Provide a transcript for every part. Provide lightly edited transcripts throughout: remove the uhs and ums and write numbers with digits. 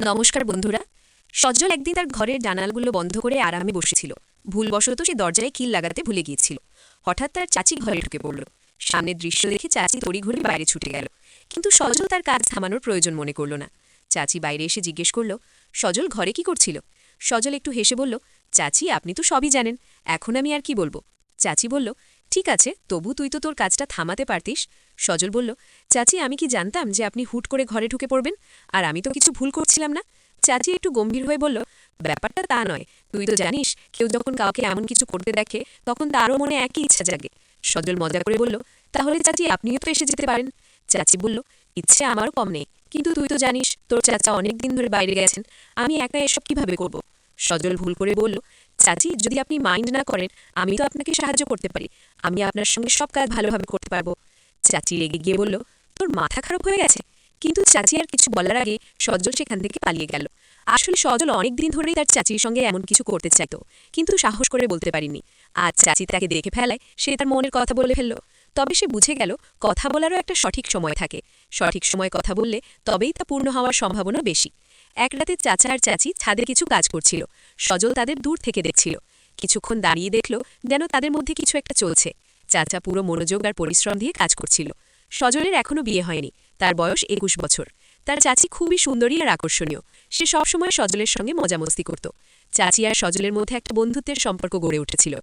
নমস্কার বন্ধুরা। সজ্জল একদিন তার ঘরের জানালাগুলো বন্ধ করে আরামে বসেছিল। ভুলবশত সে দরজায় কিল লাগাতে ভুলে গিয়েছিল। হঠাৎ তার চাচি ঘরে ঢুকে পড়ল। সামনের দৃশ্য দেখে চাচি তড়িঘড়ি বাইরে ছুটে গেল, কিন্তু সজল তার কাজ থামানোর প্রয়োজন মনে করল না। চাচি বাইরে এসে জিজ্ঞেস করল, সজল ঘরে কি করছিল? সজল একটু হেসে বলল, চাচি আপনি তো সবই জানেন, এখন আমি আর কি বলবো। চাচি বলল, ঠিক আছে, তবু তুই তো তোর কাজটা থামাতে পারতিস। সজল বলল, চাচি আমি কি জানতাম যে আপনি হুট করে ঘরে ঢুকে পড়বেন, আর আমি তো কিছু ভুল করছিলাম না। চাচি একটু গম্ভীর হয়ে বলল, ব্যাপারটা তা নয়, তুই তো জানিস কেউ যখন কাউকে এমন কিছু করতে দেখে তখন তারও মনে একই ইচ্ছা জাগে। সজল মজা করে বলল, তাহলে চাচি আপনিও তো এসে যেতে পারেন। চাচি বলল, ইচ্ছে আমারও কম নেই, কিন্তু তুই তো জানিস তোর চাচা অনেক দিন ধরে বাইরে গেছেন, আমি একা এসব কিভাবে করব। সজল ভুল করে বলল, চাচি যদি আপনি মাইন্ড না করেন আমি তো আপনাকে সাহায্য করতে পারি, আমি আপনার সঙ্গে সব কাজ ভালোভাবে করতে পারবো। চাচি রেগে গিয়ে বলল, তোর মাথা খারাপ হয়ে গেছে? কিন্তু চাচি আর কিছু বলার আগে সজল সেখান থেকে পালিয়ে গেল। আসলে সজল অনেক দিন ধরেই তার চাচির সঙ্গে এমন কিছু করতে চাইত, কিন্তু সাহস করে বলতে পারিনি। আজ চাচি তাকে দেখে ফেলায় সে তার মনের কথা বলে ফেলল। তবে সে বুঝে গেল কথা বলারও একটা সঠিক সময় থাকে, সঠিক সময় কথা বললে তবেই তা পূর্ণ হওয়ার সম্ভাবনা বেশি। এক রাতে চাচা আর চাচি ছাদে কিছু কাজ করছিল। সজল তাদের দূর থেকে দেখছিল। কিছুক্ষণ দাঁড়িয়ে দেখল যেন তাদের মধ্যে কিছু একটা চলছে। চাচা পুরো মনোযোগ আর পরিশ্রম দিয়ে কাজ করছিল। সজলের এখনও বিয়ে হয়নি, তার বয়স 21 বছর। তার চাচি খুবই সুন্দরী আর আকর্ষণীয়। সে সবসময় সজলের সঙ্গে মজামস্তি করত। চাচি আর সজলের মধ্যে একটা বন্ধুত্বের সম্পর্ক গড়ে উঠেছিল।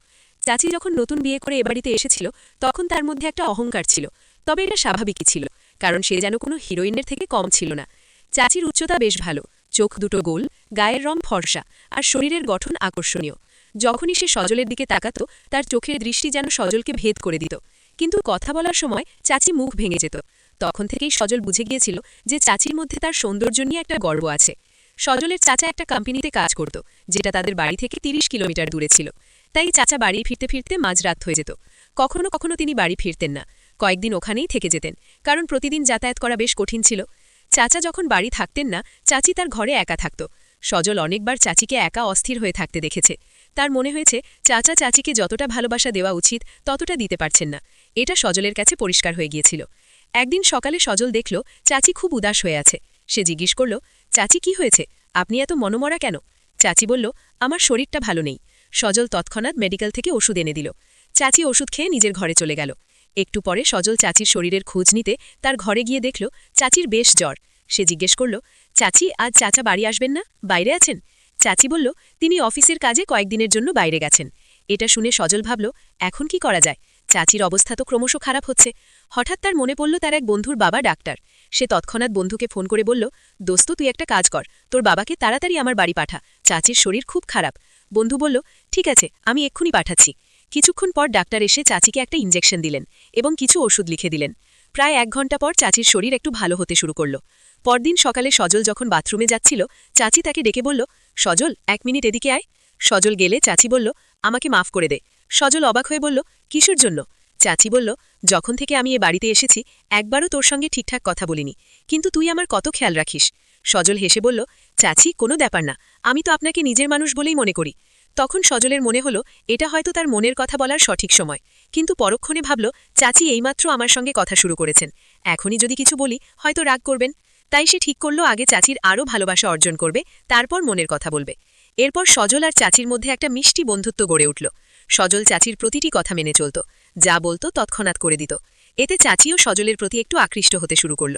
চাচি যখন নতুন বিয়ে করে এ বাড়িতে এসেছিল তখন তার মধ্যে একটা অহংকার ছিল, তবে এটা স্বাভাবিকই ছিল, কারণ সে যেন কোনো হিরোইনের থেকে কম ছিল না। চাচির উচ্চতা বেশ ভালো, চোখ দুটো গোল, গায়ের রং ফর্সা, আর শরীরের গঠন আকর্ষণীয়। যখনই সে সজলের দিকে তাকাত তার চোখের দৃষ্টি যেন সজলকে ভেদ করে দিত। কিন্তু কথা বলার সময় চাচি মুখ ভেঙে যেত। তখন থেকেই সজল বুঝে গিয়েছিল যে চাচির মধ্যে তার সৌন্দর্য নিয়ে একটা গর্ব আছে। সজলের চাচা একটা কোম্পানিতে কাজ করত, যেটা তাদের বাড়ি থেকে 30 কিলোমিটার দূরে ছিল। তাই চাচা বাড়ি ফিরতে ফিরতে মাঝরাত হয়ে যেত। কখনো কখনো তিনি বাড়ি ফিরতেন না, কয়েকদিন ওখানেই থেকে যেতেন, কারণ প্রতিদিন যাতায়াত করা বেশ কঠিন ছিল। চাচা যখন বাড়ি থাকতেন না চাচি তার ঘরে একা থাকত। সজল অনেকবার চাচিকে একা অস্থির হয়ে থাকতে দেখেছে। তার মনে হয়েছে চাচা চাচিকে যতটা ভালোবাসা দেওয়া উচিত ততটা দিতে পারছেন না। এটা সজলের কাছে পরিষ্কার হয়ে গিয়েছিল। একদিন সকালে সজল দেখল চাচি খুব উদাস হয়ে আছে। সে জিজ্ঞেস করল, চাচি কি হয়েছে, আপনি এত মনোমরা কেন? চাচি বলল, আমার শরীরটা ভালো নেই। সজল তৎক্ষণাৎ মেডিকেল থেকে ওষুধ এনে দিল। চাচি ওষুধ খেয়ে নিজের ঘরে চলে গেল। একটু পরে সজল চাচির শরীরের খোঁজ নিতে তার ঘরে গিয়ে দেখল চাচির বেশ জ্বর। সে জিজ্ঞেস করল, চাচি আজ চাচা বাড়ি আসবেন না, বাইরে আছেন? চাচি বলল, তিনি অফিসের কাজে কয়েকদিনের জন্য বাইরে গেছেন। এটা শুনে সজল ভাবল, এখন কি করা যায়? চাচির অবস্থা তো ক্রমশ খারাপ হচ্ছে। হঠাৎ তার মনে পড়ল তার এক বন্ধুর বাবা ডাক্তার। সে তৎক্ষণাৎ বন্ধুকে ফোন করে বলল, দোস্ত তুই একটা কাজ কর, তোর বাবাকে তাড়াতাড়ি আমার বাড়ি পাঠা, চাচির শরীর খুব খারাপ। বন্ধু বলল, ঠিক আছে, আমি এক্ষুনি পাঠাচ্ছি। কিছুক্ষণ পর ডাক্তার এসে চাচিকে একটা ইঞ্জেকশন দিলেন এবং কিছু ওষুধ লিখে দিলেন। প্রায় 1 ঘণ্টা পর চাচির শরীর একটু ভালো হতে শুরু করল। পরদিন সকালে সজল যখন বাথরুমে যাচ্ছিল চাচি তাকে ডেকে বলল, সজল 1 মিনিট এদিকে আয়। সজল গেলে চাচি বলল, আমাকে মাফ করে দে। সজল অবাক হয়ে বলল, কিসের জন্য? চাচি বলল, যখন থেকে আমি এ বাড়িতে এসেছি একবারও তোর সঙ্গে ঠিকঠাক কথা বলিনি, কিন্তু তুই আমার কত খেয়াল রাখিস। সজল হেসে বলল, চাচি কোনো ব্যাপার না, আমি তো আপনাকে নিজের মানুষ বলেই মনে করি। তখন সজলের মনে হলো এটা হয়তো তার মনের কথা বলার সঠিক সময়, কিন্তু পরক্ষণে ভাবল চাচি এইমাত্র আমার সঙ্গে কথা শুরু করেছেন, এখনই যদি কিছু বলি হয়তো রাগ করবেন। তাই সে ঠিক করল আগে চাচির আরও ভালোবাসা অর্জন করবে, তারপর মনের কথা বলবে। এরপর সজল আর চাচির মধ্যে একটা মিষ্টি বন্ধুত্ব গড়ে উঠল। সজল চাচির প্রতিটি কথা মেনে চলত, যা বলতো তৎক্ষণাৎ করে দিত। এতে চাচিও সজলের প্রতি একটু আকৃষ্ট হতে শুরু করল।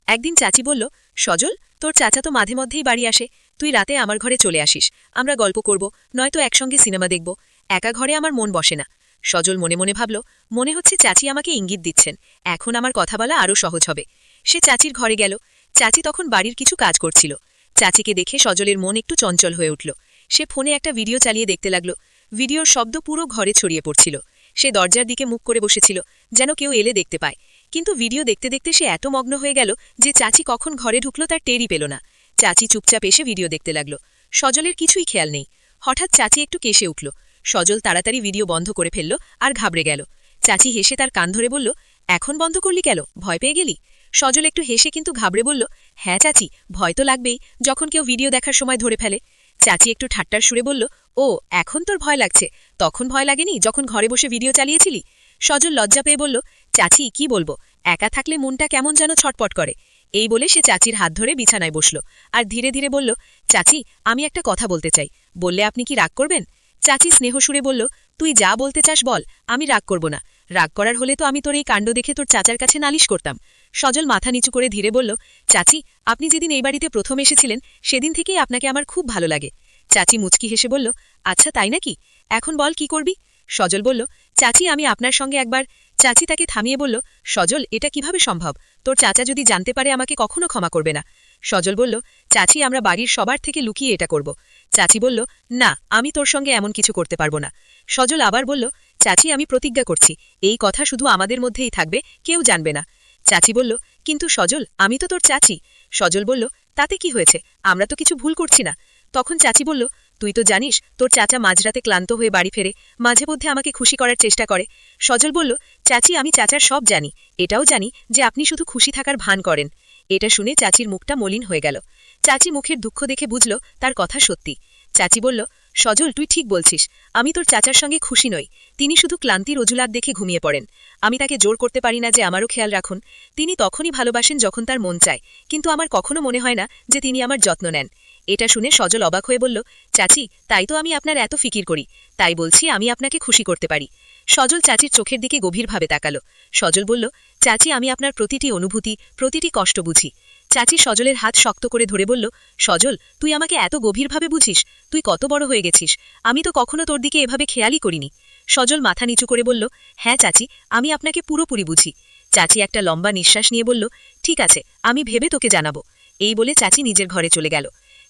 একদিন চাচি বলল, সজল তোর চাচা তো মাঝে মধ্যেই বাড়ি আসে, তুই রাতে আমার ঘরে চলে আসিস, আমরা গল্প করব, নয়তো একসঙ্গে সিনেমা দেখব, একা ঘরে আমার মন বসে না। সজল মনে মনে ভাবল, মনে হচ্ছে চাচি আমাকে ইঙ্গিত দিচ্ছেন, এখন আমার কথা বলা আরও সহজ হবে। সে চাচির ঘরে গেল। চাচি তখন বাড়ির কিছু কাজ করছিল। চাচিকে দেখে সজলের মন একটু চঞ্চল হয়ে উঠল। সে ফোনে একটা ভিডিও চালিয়ে দেখতে লাগল। ভিডিওর শব্দ পুরো ঘরে ছড়িয়ে পড়ছিল। সে দরজার দিকে মুখ করে বসেছিল, যেন কেউ এলে দেখতে পায়। কিন্তু ভিডিও দেখতে দেখতে সে এত মগ্ন হয়ে গেল যে চাচি কখন ঘরে ঢুকল তার টেরই পেল না। চাচি চুপচাপ এসে ভিডিও দেখতে লাগল। সজলের কিছুই খেয়াল নেই। হঠাৎ চাচি একটু কেসে উঠল। সজল তাড়াতাড়ি ভিডিও বন্ধ করে ফেলল আর ঘাবড়ে গেল। চাচি হেসে তার কান ধরে বলল, এখন বন্ধ করলি কেন, ভয় পেয়ে গেলি? সজল একটু হেসে কিন্তু ঘাবড়ে বলল, হ্যাঁ চাচি, ভয় তো লাগবেই, যখন কেউ ভিডিও দেখার সময় ধরে ফেলে। চাচি একটু ঠাট্টার সুরে বলল, ও এখন তোর ভয় লাগছে, তখন ভয় লাগেনি যখন ঘরে বসে ভিডিও চালিয়েছিলি? সজল লজ্জা পেয়ে বলল, চাচি কি বলবো, একা থাকলে মনটা কেমন যেন ছটপট করে। এই বলে সে চাচির হাত ধরে বিছানায় বসল আর ধীরে ধীরে বলল, চাচি, আমি একটা কথা বলতে চাই, বললে আপনি কি রাগ করবেন? চাচি স্নেহসুরে বলল, তুই যা বলতে চাস বল, আমি রাগ করব না। রাগ করার হলে তো আমি তোর এই কাণ্ড দেখে তোর চাচার কাছে নালিশ করতাম। সজল মাথা নিচু করে ধীরে বলল, চাচি, আপনি যেদিন এই বাড়িতে প্রথম এসেছিলেন সেদিন থেকেই আপনাকে আমার খুব ভালো লাগে। চাচি মুচকি হেসে বলল, আচ্ছা তাই নাকি? এখন বল কি করবি? সজল বলল, চাচি, আমি আপনার সঙ্গে একবার। চাচি তাকে থামিয়ে বলল, সজল, এটা কিভাবে সম্ভব? তোর চাচা যদি জানতে পারে আমাকে কখনো ক্ষমা করবে না। সজল বলল, চাচি, আমরা বাড়ির সবার থেকে লুকিয়ে এটা করব। চাচি বলল, না, আমি তোর সঙ্গে এমন কিছু করতে পারবো না। সজল আবার বলল, চাচি, আমি প্রতিজ্ঞা করছি এই কথা শুধু আমাদের মধ্যেই থাকবে, কেউ জানবে না। চাচি বলল, কিন্তু সজল, আমি তো তোর চাচি। সজল বলল, তাতে কি হয়েছে, আমরা তো কিছু ভুল করছি না। তখন চাচি বলল, তুই তো জানিস তোর চাচা মাঝরাতে ক্লান্ত হয়ে বাড়ি ফেরে, মাঝে মধ্যে আমাকে খুশি করার চেষ্টা করে। সজল বলল, চাচি, আমি চাচার সব জানি, এটাও জানি যে আপনি শুধু খুশি থাকার ভান করেন। এটা শুনে চাচির মুখটা মলিন হয়ে গেল। চাচি মুখের দুঃখ দেখে বুঝল তার কথা সত্যি। চাচি বলল, সজল, তুই ঠিক বলছিস, আমি তোর চাচার সঙ্গে খুশি নই। তিনি শুধু ক্লান্তির অজুলাত দেখে ঘুমিয়ে পড়েন। আমি তাকে জোর করতে পারি না যে আমারও খেয়াল রাখুন। তিনি তখনই ভালোবাসেন যখন তার মন চায়, কিন্তু আমার কখনো মনে হয় না যে তিনি আমার যত্ন নেন। এটা শুনে সজল অবাক হয়ে বলল, চাচি, তাই তো আমি আপনার এত ফিকির করি, তাই বলছি আমি আপনাকে খুশি করতে পারি। সজল চাচির চোখের দিকে গভীরভাবে তাকালো। সজল বলল, চাচি, আমি আপনার প্রতিটি অনুভূতি, প্রতিটি কষ্ট বুঝি। চাচি সজলের হাত শক্ত করে ধরে বলল, সজল, তুই আমাকে এত গভীরভাবে বুঝিস? তুই কত বড় হয়ে গেছিস, আমি তো কখনো তোর দিকে এভাবে খেয়ালই করিনি। সজল মাথা নিচু করে বলল, হ্যাঁ চাচি, আমি আপনাকে পুরোপুরি বুঝি। চাচি একটা লম্বা নিঃশ্বাস নিয়ে বলল, ঠিক আছে, আমি ভেবে তোকে জানাবো। এই বলে চাচি নিজের ঘরে চলে গেল।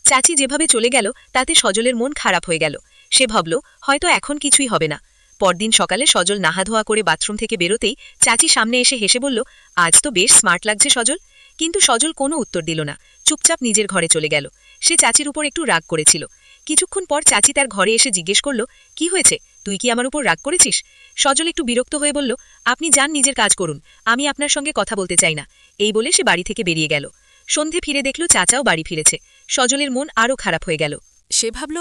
চাচি যেভাবে চলে গেল তাতে সজলের মন খারাপ হয়ে গেল। সে ভাবল, হয়তো এখন কিছুই হবে না। পরদিন সকালে সজল নাহাধোয়া করে বাথরুম থেকে বেরোতেই চাচি সামনে এসে হেসে বলল, আজ তো বেশ স্মার্ট লাগছে সজল। কিন্তু সজল কোনো উত্তর দিল না, চুপচাপ নিজের ঘরে চলে গেল। সে চাচির উপর একটু রাগ করেছিল। কিছুক্ষণ পর চাচি তার ঘরে এসে জিজ্ঞেস করল, কি হয়েছে, তুই কি আমার উপর রাগ করেছিস? সজল একটু বিরক্ত হয়ে বলল, আপনি যান, নিজের কাজ করুন, আমি আপনার সঙ্গে কথা বলতে চাই না। এই বলে সে বাড়ি থেকে বেরিয়ে গেল। সন্ধে ফিরে দেখল চাচাও বাড়ি ফিরেছে। সজলের মন আরও খারাপ হয়ে গেল। সে ভাবল,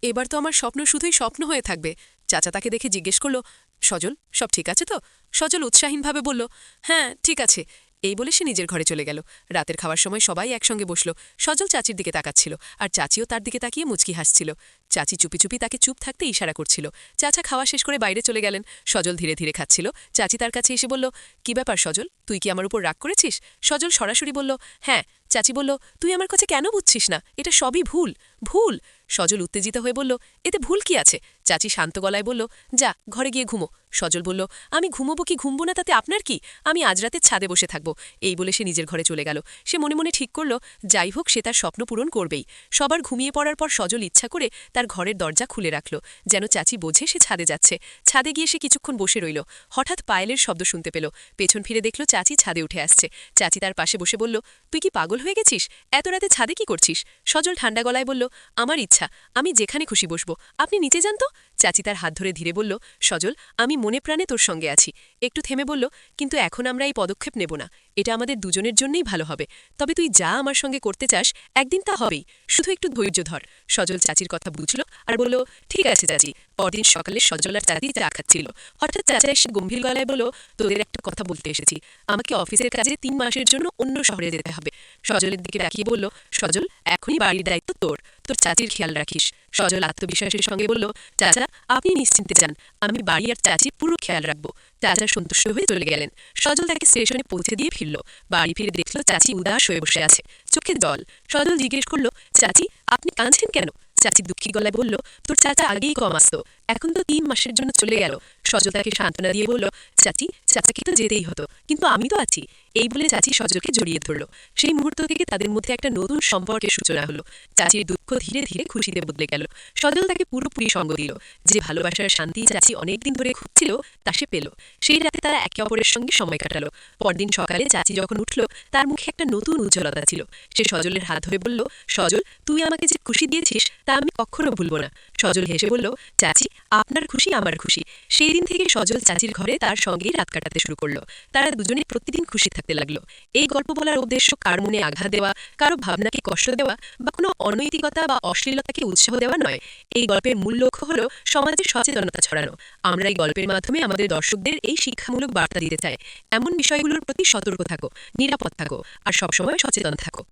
এবার তো আমার স্বপ্ন শুধুই স্বপ্ন হয়ে থাকবে। চাচা তাকে দেখে জিজ্ঞেস করল, সজল, সব ঠিক আছে তো? সজল উৎসাহীনভাবে বলল, হ্যাঁ ঠিক আছে। এই বলে সে নিজের ঘরে চলে গেল। রাতের খাওয়ার সময় সবাই একসঙ্গে বসল। সজল চাচির দিকে তাকাচ্ছিল আর চাচিও তার দিকে তাকিয়ে মুচকি হাসছিল। চাচি চুপি চুপি তাকে চুপ থাকতে ইশারা করছিল। চাচা খাওয়া শেষ করে বাইরে চলে গেলেন। সজল ধীরে ধীরে খাচ্ছিল। চাচি তার কাছে এসে বলল, কি ব্যাপার সজল, তুই কি আমার উপর রাগ করেছিস? সজল সরাসরি বলল, হ্যাঁ। চাচি বলল, তুই আমার কাছে কেন বুঝছিস না? এটা সবই ভুল। ভুল? সজল উত্তেজিত হয়ে বলল, এতে ভুল কি আছে? চাচি শান্ত গলায় বলল, যা, ঘরে গিয়ে ঘুমো। সজল বলল, আমি ঘুমোবো কি ঘুমবো না তাতে আপনার কি? আমি আজ রাতে ছাদে বসে থাকবো। এই বলে সে নিজের ঘরে চলে গেল। সে মনে মনে ঠিক করল, যাই হোক সে তার স্বপ্ন পূরণ করবেই। সবার ঘুমিয়ে পড়ার পর সজল ইচ্ছা করে তার ঘরের দরজা খুলে রাখল, যেন চাচি বোঝে সে ছাদে যাচ্ছে। ছাদে গিয়ে সে কিছুক্ষণ বসে রইল। হঠাৎ পায়েলের শব্দ শুনতে পেল। পেছন ফিরে দেখল চাচি ছাদে উঠে আসছে। চাচি তার পাশে বসে বলল, তুই কি পাগল হয়ে গেছিস? এত রাতে ছাদে কি করছিস? সজল ঠান্ডা গলায় বলল, আমার ইচ্ছা, আমি যেখানে খুশি বসবো, আপনি নিচে যান তো। চাচি তার হাত ধরে ধীরে বলল, সজল, আমি মনে প্রাণে তোর সঙ্গে আছি। একটু থেমে বলল, কিন্তু এখন আমরা এই পদক্ষেপ নেব না, এটা আমাদের দুজনের জন্যই ভালো হবে। তবে তুই যা আমার সঙ্গে করতে চাস একদিন তা হবেই, শুধু একটু ধৈর্য ধর। সজল চাচির কথা বুঝল আর বলল, ঠিক আছে চাচি। পরদিন সকালে সজল আর চাচি চা খাচ্ছিল। হঠাৎ চাচা এসে গম্ভীর গলায় বলল, তোদের একটা কথা বলতে এসেছি, আমাকে অফিসের কাজে 3 মাসের জন্য অন্য শহরে যেতে হবে। সজলের দিকে তাকিয়ে বলল, সজল, এখনই বাড়ির দায়িত্ব তোর, তোর চাচির খেয়াল রাখিস। সজল আত্মবিশ্বাসের সঙ্গে বলল, চাচা, আপনি নিশ্চিন্তে যান, আমি বাড়ি আর চাচির পুরো খেয়াল রাখবো। চাচা সন্তুষ্ট হয়ে চলে গেলেন। সজল তাকে স্টেশনে পৌঁছে দিয়ে ফিরল। বাড়ি ফিরে দেখল চাচি উদাস হয়ে বসে আছে, চোখে জল। সজল জিজ্ঞেস করল, চাচি, আপনি কাঁদছেন কেন? চাচি দুঃখী গলায় বলল, তোর চাচা আগেই কম আসতো, এখন তো 3 মাসের জন্য চলে গেল। সজল তাকে সান্ত্বনা দিয়ে বলল, চাচি, চাচাকে তো যেতেই হতো, কিন্তু আমি তো আছি। এই বলে চাচি সজলকে জড়িয়ে ধরল। সেই মুহূর্ত থেকে তাদের মধ্যে একটা নতুন সম্পর্কের সূচনা হলো। চাচির দুঃখ ধীরে ধীরে খুশিতে বদলে গেল। সজল তাকে পুরোপুরি সঙ্গ দিল। যে ভালোবাসার শান্তি চাচি অনেকদিন ধরে খুঁজছিল তা সে পেল। সেই রাতে তারা একে অপরের সঙ্গে সময় কাটালো। পরদিন সকালে চাচি যখন উঠল, তার মুখে একটা নতুন উজ্জ্বলতা ছিল। সে সজলের হাত ধরে বলল, সজল, তুই আমাকে যে খুশি দিয়েছিস তা আমি কখনো ভুলব না। সজল হেসে বলল, চাচি, আপনার খুশি আমার খুশি। সেই দিন থেকে সজল চাচির ঘরে তার সঙ্গেই রাত কাটাতে শুরু করলো। তারা দুজনে প্রতিদিন খুশি থাকতে লাগলো। এই গল্প বলার উদ্দেশ্য কারো মনে আঘাত দেওয়া, কারো ভাবনাকে কষ্ট দেওয়া বা কোনো অনৈতিকতা বা অশ্লীলতাকে উৎসাহ দেওয়া নয়। এই গল্পের মূল লক্ষ্য হলো সমাজে সচেতনতা ছড়ানো। আমরা এই গল্পের মাধ্যমে আমাদের দর্শকদের এই শিক্ষামূলক বার্তা দিতে চাই, এমন বিষয়গুলোর প্রতি সতর্ক থাকো, নিরাপদ থাকো আর সবসময় সচেতন থাকো।